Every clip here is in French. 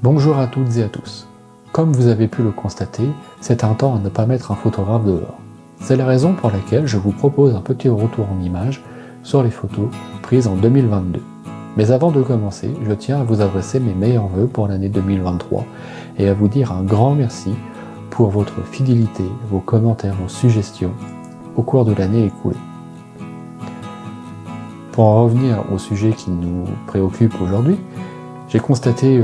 Bonjour à toutes et à tous. Comme vous avez pu le constater, c'est un temps à ne pas mettre un photographe dehors. C'est la raison pour laquelle je vous propose un petit retour en images sur les photos prises en 2022. Mais avant de commencer, je tiens à vous adresser mes meilleurs vœux pour l'année 2023 et à vous dire un grand merci pour votre fidélité, vos commentaires, vos suggestions au cours de l'année écoulée. Pour en revenir au sujet qui nous préoccupe aujourd'hui, j'ai constaté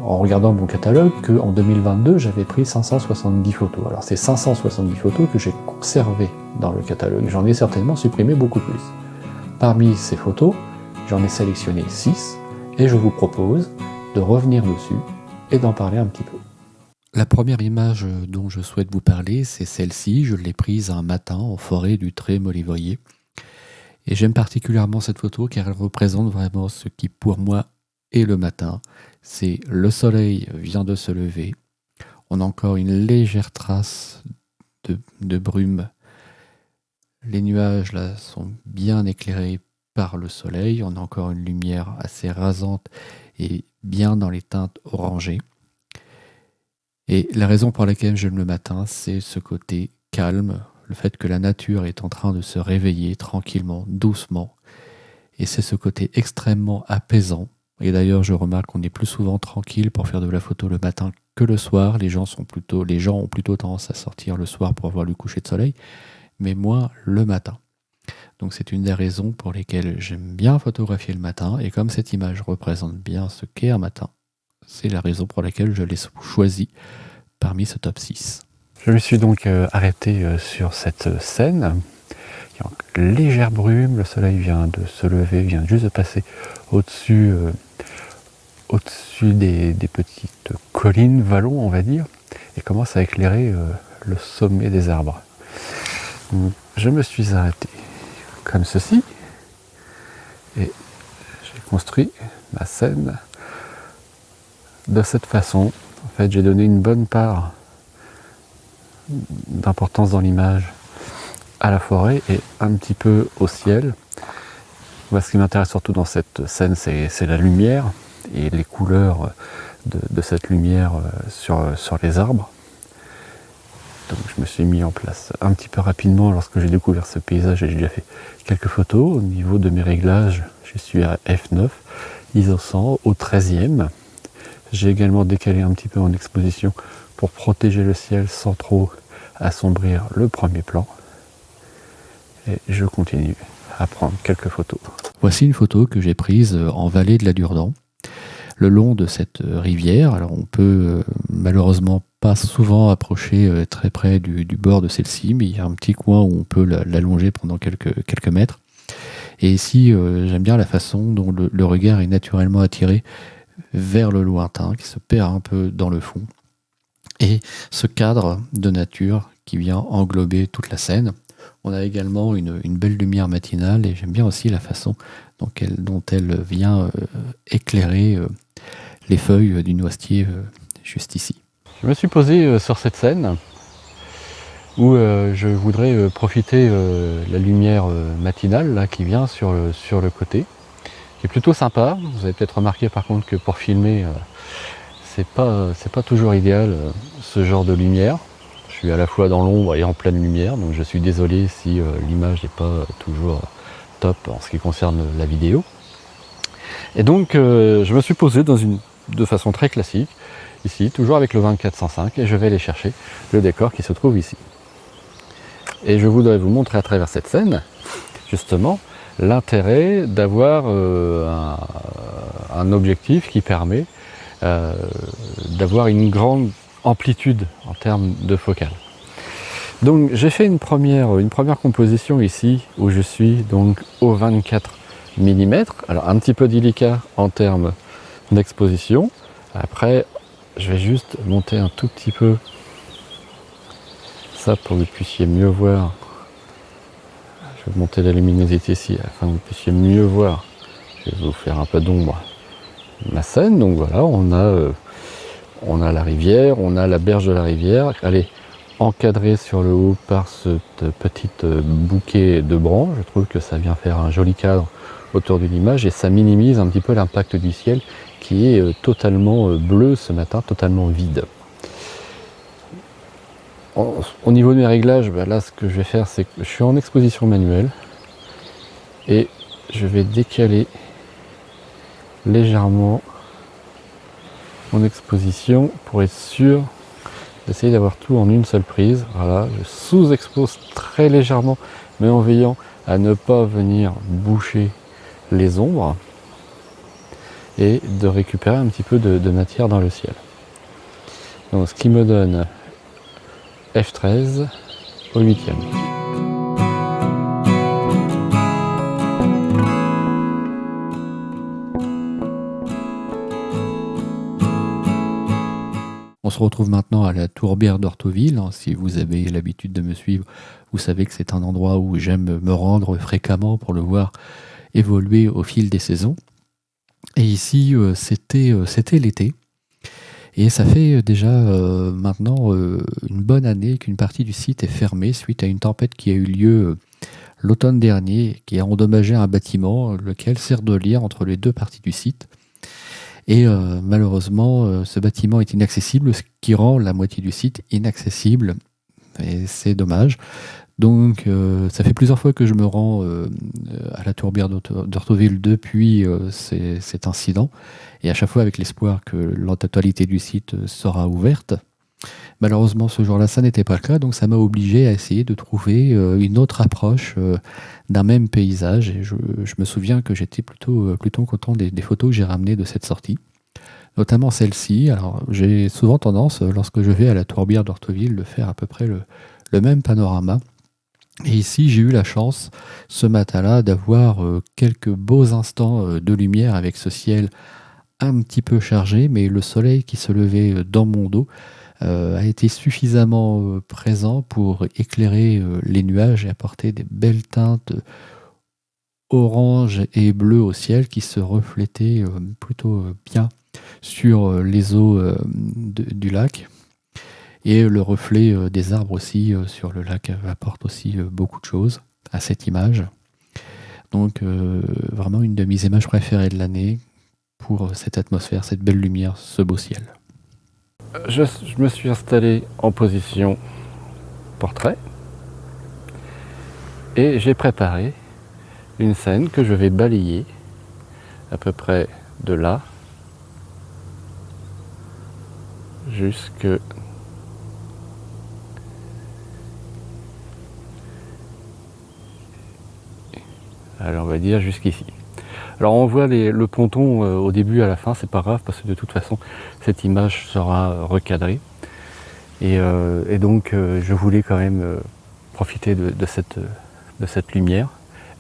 en regardant mon catalogue qu'en 2022, j'avais pris 570 photos. Alors c'est 570 photos que j'ai conservées dans le catalogue. J'en ai certainement supprimé beaucoup plus. Parmi ces photos, j'en ai sélectionné 6 et je vous propose de revenir dessus et d'en parler un petit peu. La première image dont je souhaite vous parler, c'est celle-ci. Je l'ai prise un matin en forêt du Tré-Molivrier. Et j'aime particulièrement cette photo car elle représente vraiment ce qui pour moi est le matin. C'est le soleil vient de se lever. On a encore une légère trace de brume. Les nuages là sont bien éclairés par le soleil. On a encore une lumière assez rasante et bien dans les teintes orangées. Et la raison pour laquelle j'aime le matin, c'est ce côté calme, le fait que la nature est en train de se réveiller tranquillement, doucement. Et c'est ce côté extrêmement apaisant. Et d'ailleurs, je remarque qu'on est plus souvent tranquille pour faire de la photo le matin que le soir. Les gens ont plutôt tendance à sortir le soir pour voir le coucher de soleil, mais moi, le matin. Donc c'est une des raisons pour lesquelles j'aime bien photographier le matin. Et comme cette image représente bien ce qu'est un matin, c'est la raison pour laquelle je l'ai choisi parmi ce top 6. Je me suis donc arrêté sur cette scène. Il y a une légère brume, le soleil vient de se lever, vient juste de passer au-dessus des petites collines, vallons on va dire, et commence à éclairer le sommet des arbres. Donc, je me suis arrêté comme ceci, et j'ai construit ma scène de cette façon. En fait, j'ai donné une bonne part d'importance dans l'image à la forêt et un petit peu au ciel. Moi, ce qui m'intéresse surtout dans cette scène, c'est la lumière et les couleurs de cette lumière sur les arbres. Donc je me suis mis en place un petit peu rapidement lorsque j'ai découvert ce paysage et j'ai déjà fait quelques photos. Au niveau de mes réglages, je suis à f9, ISO 100 au 13e. J'ai également décalé un petit peu en exposition pour protéger le ciel sans trop assombrir le premier plan. Et je continue à prendre quelques photos. Voici une photo que j'ai prise en vallée de la Durdan, le long de cette rivière. Alors on peut malheureusement pas souvent approcher très près du bord de celle-ci, mais il y a un petit coin où on peut l'allonger pendant quelques mètres. Et ici, j'aime bien la façon dont le regard est naturellement attiré vers le lointain, qui se perd un peu dans le fond. Et ce cadre de nature qui vient englober toute la scène. On a également une belle lumière matinale et j'aime bien aussi la façon dont elle vient éclairer les feuilles du noisetier juste ici. Je me suis posé sur cette scène où je voudrais profiter de la lumière matinale là, qui vient sur le côté, qui est plutôt sympa. Vous avez peut-être remarqué par contre que pour filmer, c'est pas toujours idéal ce genre de lumière. Je suis à la fois dans l'ombre et en pleine lumière, donc je suis désolé si l'image n'est pas toujours top en ce qui concerne la vidéo. Et donc je me suis posé de façon très classique, ici, toujours avec le 24-105, et je vais aller chercher le décor qui se trouve ici. Et je voudrais vous montrer à travers cette scène, justement, l'intérêt d'avoir un objectif qui permet d'avoir une grande amplitude en termes de focale. Donc j'ai fait une première composition ici où je suis donc au 24 mm, alors un petit peu délicat en termes d'exposition. Après je vais juste monter un tout petit peu ça pour que vous puissiez mieux voir. Je vais monter la luminosité ici afin que vous puissiez mieux voir. Je vais vous faire un peu d'ombre ma scène. Donc voilà, on a la rivière, on a la berge de la rivière. Elle est encadrée sur le haut par ce petit bouquet de branches. Je trouve que ça vient faire un joli cadre autour de l'image et ça minimise un petit peu l'impact du ciel qui est totalement bleu ce matin, totalement vide. Au niveau de mes réglages, là ce que je vais faire, c'est que je suis en exposition manuelle et je vais décaler légèrement mon exposition pour être sûr d'essayer d'avoir tout en une seule prise. Voilà, je sous-expose très légèrement, mais en veillant à ne pas venir boucher les ombres et de récupérer un petit peu de matière dans le ciel. Donc, ce qui me donne F13 au 8e. On se retrouve maintenant à la tourbière d'Orthoville. Si vous avez l'habitude de me suivre, vous savez que c'est un endroit où j'aime me rendre fréquemment pour le voir évoluer au fil des saisons. Et ici, c'était l'été. Et ça fait déjà maintenant une bonne année qu'une partie du site est fermée suite à une tempête qui a eu lieu l'automne dernier, qui a endommagé un bâtiment, lequel sert de lien entre les deux parties du site. Et malheureusement, ce bâtiment est inaccessible, ce qui rend la moitié du site inaccessible. Et c'est dommage. Donc ça fait plusieurs fois que je me rends à la tourbière d'Orthoville depuis cet incident. Et à chaque fois avec l'espoir que la totalité du site sera ouverte. Malheureusement, ce jour-là, ça n'était pas le cas. Donc ça m'a obligé à essayer de trouver une autre approche d'un même paysage. Et je me souviens que j'étais plutôt content des photos que j'ai ramenées de cette sortie. Notamment celle-ci. Alors j'ai souvent tendance, lorsque je vais à la tourbière d'Orthoville, de faire à peu près le même panorama. Et ici, j'ai eu la chance, ce matin-là, d'avoir quelques beaux instants de lumière avec ce ciel un petit peu chargé, mais le soleil qui se levait dans mon dos a été suffisamment présent pour éclairer les nuages et apporter des belles teintes orange et bleu au ciel qui se reflétaient plutôt bien sur les eaux du lac. Et le reflet des arbres aussi sur le lac apporte aussi beaucoup de choses à cette image. Donc vraiment une de mes images préférées de l'année pour cette atmosphère, cette belle lumière, ce beau ciel. Je me suis installé en position portrait et j'ai préparé une scène que je vais balayer à peu près de là jusque on va dire jusqu'ici. Alors on voit le ponton au début et à la fin, c'est pas grave parce que de toute façon cette image sera recadrée. Et donc je voulais quand même profiter de cette lumière.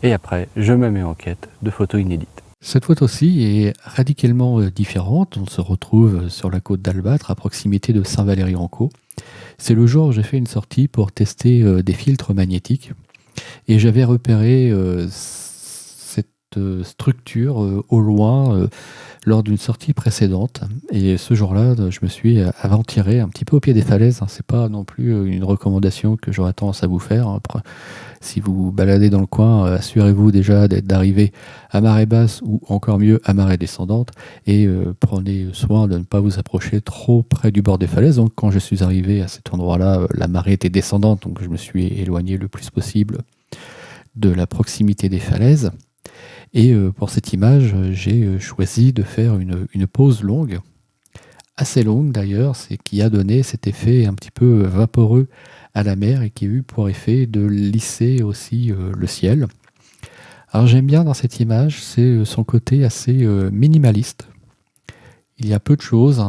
Et après, je me mets en quête de photos inédites. Cette photo-ci est radicalement différente. On se retrouve sur la côte d'Albâtre, à proximité de Saint-Valery-en-Caux. C'est le jour où j'ai fait une sortie pour tester des filtres magnétiques. Et j'avais repéré cette structure au loin lors d'une sortie précédente. Et ce jour-là, je me suis aventuré un petit peu au pied des falaises. C'est pas non plus une recommandation que j'aurais tendance à vous faire. Si vous baladez dans le coin, assurez-vous déjà d'arriver à marée basse ou encore mieux à marée descendante et prenez soin de ne pas vous approcher trop près du bord des falaises. Donc quand je suis arrivé à cet endroit-là, la marée était descendante, donc je me suis éloigné le plus possible de la proximité des falaises. Et pour cette image, j'ai choisi de faire une pause longue, assez longue d'ailleurs, c'est qui a donné cet effet un petit peu vaporeux à la mer et qui a eu pour effet de lisser aussi le ciel. Alors j'aime bien dans cette image, c'est son côté assez minimaliste. Il y a peu de choses,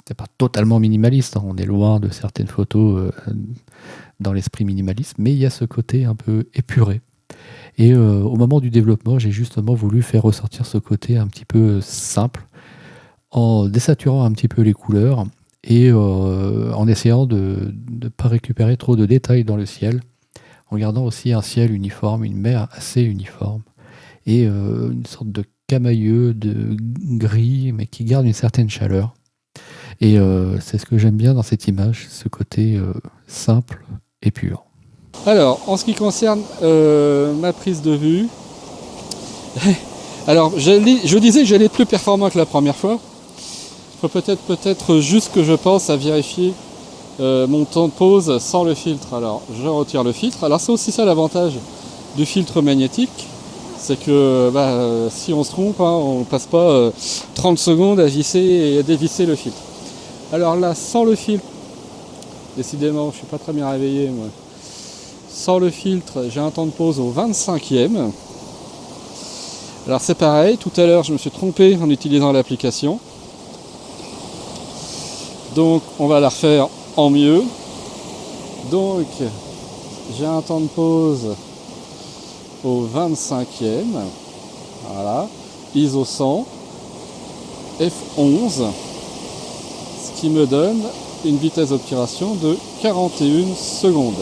c'est pas totalement minimaliste, on est loin de certaines photos dans l'esprit minimaliste, mais il y a ce côté un peu épuré. Et au moment du développement, j'ai justement voulu faire ressortir ce côté un petit peu simple, en désaturant un petit peu les couleurs et en essayant de ne pas récupérer trop de détails dans le ciel, en gardant aussi un ciel uniforme, une mer assez uniforme, et une sorte de camailleux, de gris, mais qui garde une certaine chaleur. Et c'est ce que j'aime bien dans cette image, ce côté simple et pur. Alors, en ce qui concerne ma prise de vue, Alors, je disais que j'allais être plus performant que la première fois. Il faut peut-être juste que je pense à vérifier mon temps de pause sans le filtre. Alors, je retire le filtre. Alors, c'est aussi ça l'avantage du filtre magnétique. C'est que si on se trompe, hein, on ne passe pas 30 secondes à visser et à dévisser le filtre. Alors là, sans le filtre, décidément, je ne suis pas très bien réveillé, moi. Sans le filtre, j'ai un temps de pause au 25e. Alors c'est pareil, tout à l'heure, je me suis trompé en utilisant l'application. Donc, on va la refaire en mieux. Donc, j'ai un temps de pause au 25e. Voilà. ISO 100. F11. Ce qui me donne une vitesse d'obturation de 41 secondes.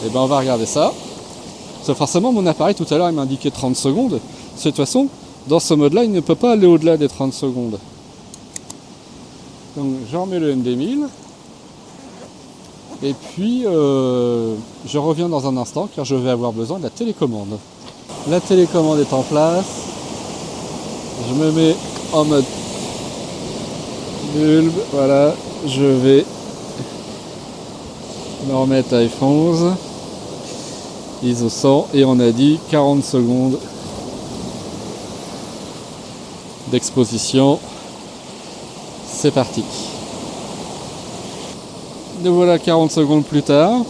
Et ben on va regarder ça. Parce que forcément mon appareil tout à l'heure il m'a indiqué 30 secondes. De toute façon, dans ce mode là il ne peut pas aller au-delà des 30 secondes. Donc j'en remets le MD1000. Et puis je reviens dans un instant car je vais avoir besoin de la télécommande. La télécommande est en place. Je me mets en mode bulbe. Voilà, je vais me remettre à F11. ISO 100 et on a dit 40 secondes d'exposition. C'est parti. Nous voilà 40 secondes plus tard.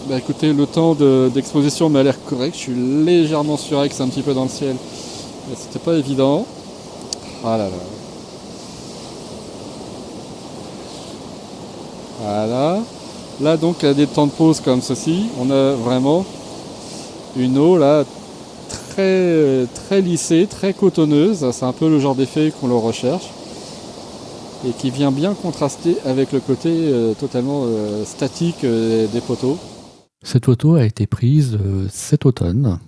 Bah écoutez, le temps d'exposition m'a l'air correct. Je suis légèrement surex un petit peu dans le ciel. Mais c'était pas évident. Ah là là. Voilà. Là donc à des temps de pause comme ceci, on a vraiment une eau là très lissée, très cotonneuse. C'est un peu le genre d'effet qu'on le recherche. Et qui vient bien contraster avec le côté totalement statique des photos. Cette photo a été prise cet automne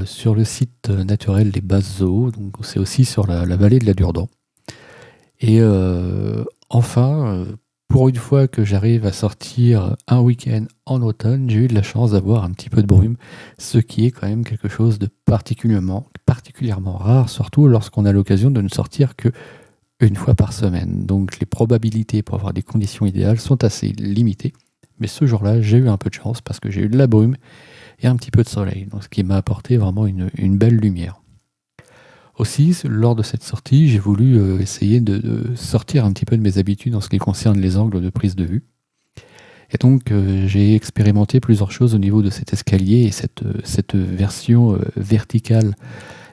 sur le site naturel des Basses Eaux, donc c'est aussi sur la vallée de la Durdan. Et enfin, pour une fois que j'arrive à sortir un week-end en automne, j'ai eu de la chance d'avoir un petit peu de brume, ce qui est quand même quelque chose de particulièrement rare, surtout lorsqu'on a l'occasion de ne sortir que une fois par semaine. Donc les probabilités pour avoir des conditions idéales sont assez limitées. Mais ce jour-là, j'ai eu un peu de chance parce que j'ai eu de la brume et un petit peu de soleil, donc ce qui m'a apporté vraiment une belle lumière. Aussi, lors de cette sortie, j'ai voulu essayer de sortir un petit peu de mes habitudes en ce qui concerne les angles de prise de vue. Et donc, j'ai expérimenté plusieurs choses au niveau de cet escalier et cette version verticale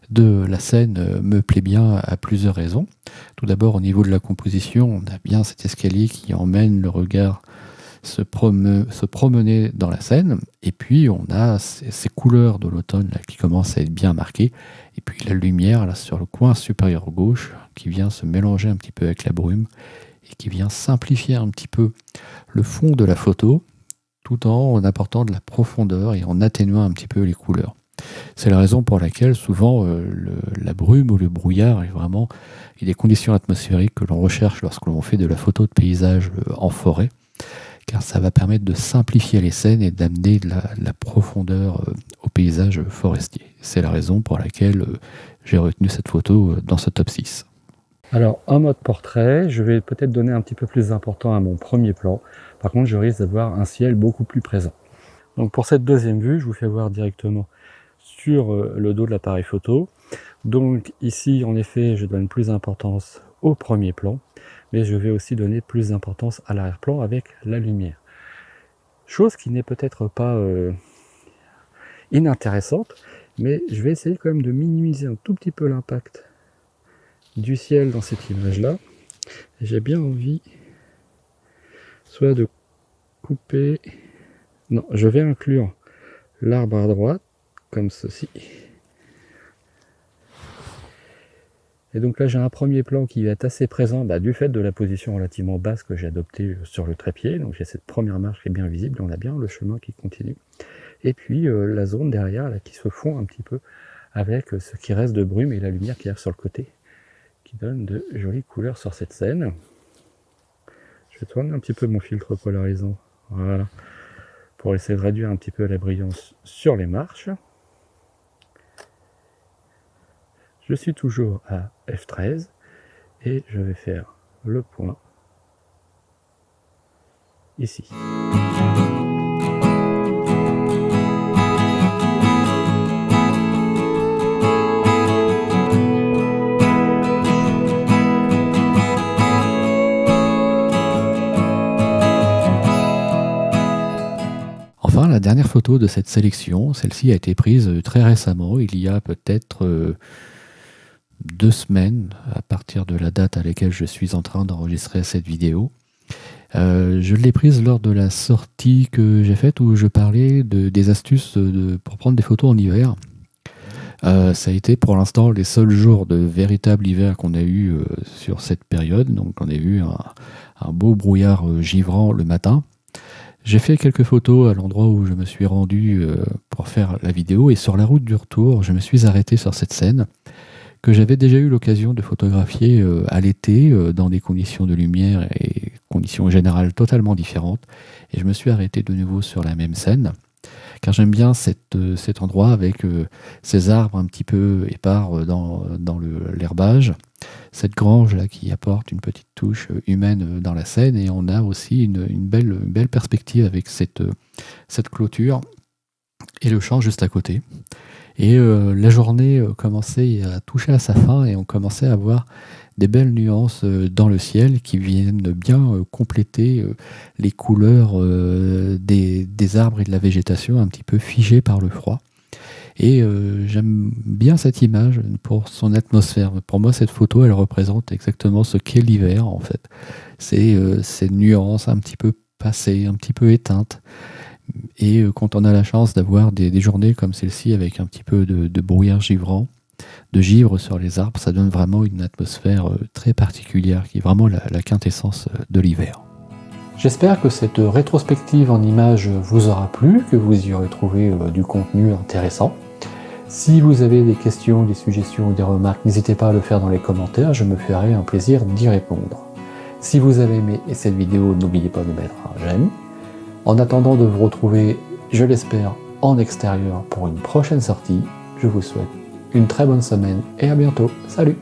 de la scène me plaît bien à plusieurs raisons. Tout d'abord, au niveau de la composition, on a bien cet escalier qui emmène le regard se promener dans la scène, et puis on a ces couleurs de l'automne là, qui commencent à être bien marquées, et puis la lumière là, sur le coin supérieur gauche qui vient se mélanger un petit peu avec la brume et qui vient simplifier un petit peu le fond de la photo tout en apportant de la profondeur et en atténuant un petit peu les couleurs. C'est la raison pour laquelle souvent la brume ou le brouillard est vraiment des conditions atmosphériques que l'on recherche lorsque l'on fait de la photo de paysage en forêt, car ça va permettre de simplifier les scènes et d'amener de la profondeur au paysage forestier. C'est la raison pour laquelle j'ai retenu cette photo dans ce top 6. Alors, en mode portrait, je vais peut-être donner un petit peu plus d'importance à mon premier plan. Par contre, je risque d'avoir un ciel beaucoup plus présent. Donc pour cette deuxième vue, je vous fais voir directement sur le dos de l'appareil photo. Donc ici, en effet, je donne plus d'importance au premier plan, mais je vais aussi donner plus d'importance à l'arrière-plan avec la lumière. Chose qui n'est peut-être pas inintéressante, mais je vais essayer quand même de minimiser un tout petit peu l'impact du ciel dans cette image-là. J'ai bien envie soit de couper... Non, je vais inclure l'arbre à droite, comme ceci. Et donc là, j'ai un premier plan qui va être assez présent du fait de la position relativement basse que j'ai adoptée sur le trépied. Donc j'ai cette première marche qui est bien visible, on a bien le chemin qui continue. Et puis la zone derrière là, qui se fond un petit peu avec ce qui reste de brume et la lumière qui arrive sur le côté, qui donne de jolies couleurs sur cette scène. Je vais tourner un petit peu mon filtre polarisant. Voilà. pour essayer de réduire un petit peu la brillance sur les marches. Je suis toujours à F13 et je vais faire le point ici. Enfin, la dernière photo de cette sélection, celle-ci a été prise très récemment, il y a peut-être 2 semaines, à partir de la date à laquelle je suis en train d'enregistrer cette vidéo. Je l'ai prise lors de la sortie que j'ai faite où je parlais des astuces pour prendre des photos en hiver. Ça a été pour l'instant les seuls jours de véritable hiver qu'on a eu sur cette période. Donc on a eu un beau brouillard givrant le matin. J'ai fait quelques photos à l'endroit où je me suis rendu pour faire la vidéo, et sur la route du retour, je me suis arrêté sur cette scène que j'avais déjà eu l'occasion de photographier à l'été dans des conditions de lumière et conditions générales totalement différentes. Et je me suis arrêté de nouveau sur la même scène, car j'aime bien cet endroit avec ces arbres un petit peu épars dans l'herbage, cette grange là qui apporte une petite touche humaine dans la scène, et on a aussi une belle perspective avec cette clôture et le champ juste à côté. Et la journée commençait à toucher à sa fin et on commençait à voir des belles nuances dans le ciel qui viennent bien compléter les couleurs des arbres et de la végétation un petit peu figées par le froid. Et j'aime bien cette image pour son atmosphère. Pour moi, cette photo, elle représente exactement ce qu'est l'hiver, en fait. C'est ces nuances un petit peu passées, un petit peu éteintes. Et quand on a la chance d'avoir des journées comme celle-ci avec un petit peu de brouillard givrant, de givre sur les arbres, ça donne vraiment une atmosphère très particulière qui est vraiment la quintessence de l'hiver. J'espère que cette rétrospective en images vous aura plu, que vous y aurez trouvé du contenu intéressant. Si vous avez des questions, des suggestions ou des remarques, n'hésitez pas à le faire dans les commentaires, je me ferai un plaisir d'y répondre. Si vous avez aimé cette vidéo, n'oubliez pas de mettre un j'aime. En attendant de vous retrouver, je l'espère, en extérieur pour une prochaine sortie, je vous souhaite une très bonne semaine et à bientôt. Salut!